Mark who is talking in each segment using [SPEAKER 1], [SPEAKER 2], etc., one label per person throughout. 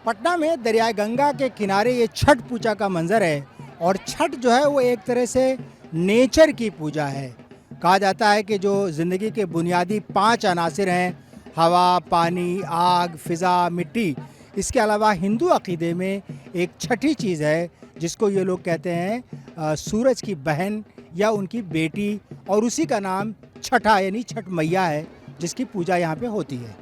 [SPEAKER 1] पटना में दरियाए गंगा के किनारे ये छठ पूजा का मंजर है और छठ जो है वो एक तरह से नेचर की पूजा है। कहा जाता है कि जो ज़िंदगी के बुनियादी 5 अनासिर हैं, हवा, पानी, आग, फ़िज़ा, मिट्टी, इसके अलावा हिंदू अक़ीदे में एक छठी चीज़ है जिसको ये लोग कहते हैं सूरज की बहन या उनकी बेटी, और उसी का नाम छठा यानी छठ मैया है जिसकी पूजा यहाँ पे होती है।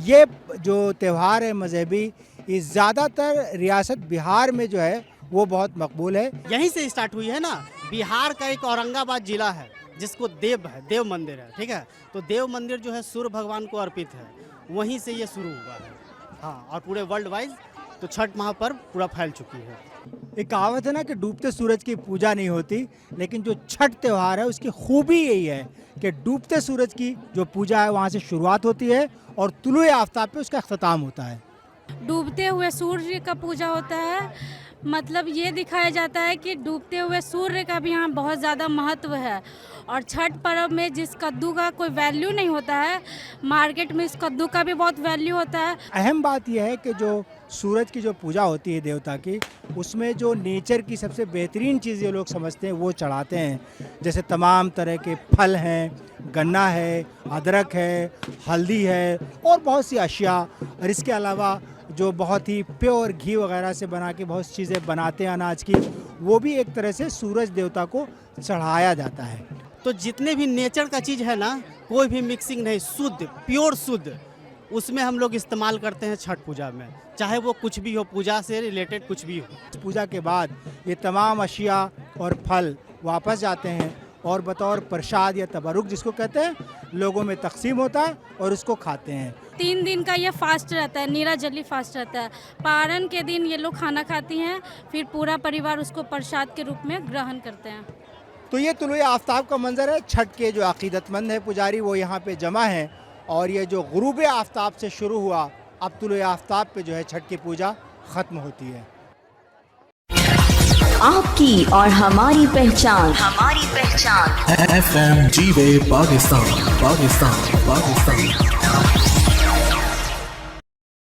[SPEAKER 1] ये जो त्यौहार है मजहबी, ये ज़्यादातर रियासत बिहार में जो है वो बहुत मकबूल है।
[SPEAKER 2] यहीं से स्टार्ट हुई है ना। बिहार का एक औरंगाबाद जिला है जिसको देव मंदिर है, ठीक है। तो देव मंदिर जो है सूर्य भगवान को अर्पित है, वहीं से ये शुरू हुआ है। हाँ, और पूरे वर्ल्ड वाइज तो छठ महापर्व पूरा फैल चुकी है।
[SPEAKER 1] एक कहावत है ना कि डूबते सूरज की पूजा नहीं होती, लेकिन जो छठ त्यौहार है उसकी खूबी यही है कि डूबते सूरज की जो पूजा है वहाँ से शुरुआत होती है और तुलुए आफ्ताब पे उसका अख्ताम होता है।
[SPEAKER 3] डूबते हुए सूर्य का पूजा होता है, मतलब ये दिखाया जाता है कि डूबते हुए सूर्य का भी यहाँ बहुत ज़्यादा महत्व है। और छठ पर्व में जिस कद्दू का कोई वैल्यू नहीं होता है, मार्केट में इस कद्दू का भी बहुत वैल्यू होता है।
[SPEAKER 1] अहम बात यह है कि जो सूरज की जो पूजा होती है देवता की, उसमें जो नेचर की सबसे बेहतरीन चीज़ ये लोग समझते हैं वो चढ़ाते हैं। जैसे तमाम तरह के फल हैं, गन्ना है, अदरक है, हल्दी है और बहुत सी अशिया, और इसके अलावा जो बहुत ही प्योर घी वगैरह से बना के बहुत चीज़ें बनाते हैं अनाज की, वो भी एक तरह से सूरज देवता को चढ़ाया जाता है।
[SPEAKER 2] तो जितने भी नेचर का चीज़ है ना, कोई भी मिक्सिंग नहीं, शुद्ध प्योर शुद्ध, उसमें हम लोग इस्तेमाल करते हैं छठ पूजा में, चाहे वो कुछ भी हो, पूजा से रिलेटेड कुछ भी हो।
[SPEAKER 1] पूजा के बाद ये तमाम अशिया और फल वापस जाते हैं और बतौर प्रसाद या तबरुक जिसको कहते हैं, लोगों में तकसीम होता है और उसको खाते हैं।
[SPEAKER 3] 3 दिन का ये फास्ट रहता है, नीराजली फास्ट रहता है। पारण के दिन ये लोग खाना खाती हैं, फिर पूरा परिवार उसको प्रसाद के रूप में ग्रहण करते हैं।
[SPEAKER 1] तो ये तुलुए आफ्ताब का मंजर है। छठ के जो अकीदतमंद है पुजारी वो यहाँ पे जमा हैं, और ये जो गुरूब आफ्ताब से शुरू हुआ, अब तुलुए आफ्ताब पे जो है छठ की पूजा ख़त्म होती है।
[SPEAKER 4] आपकी और हमारी पहचान FM जीवे पाकिस्तान।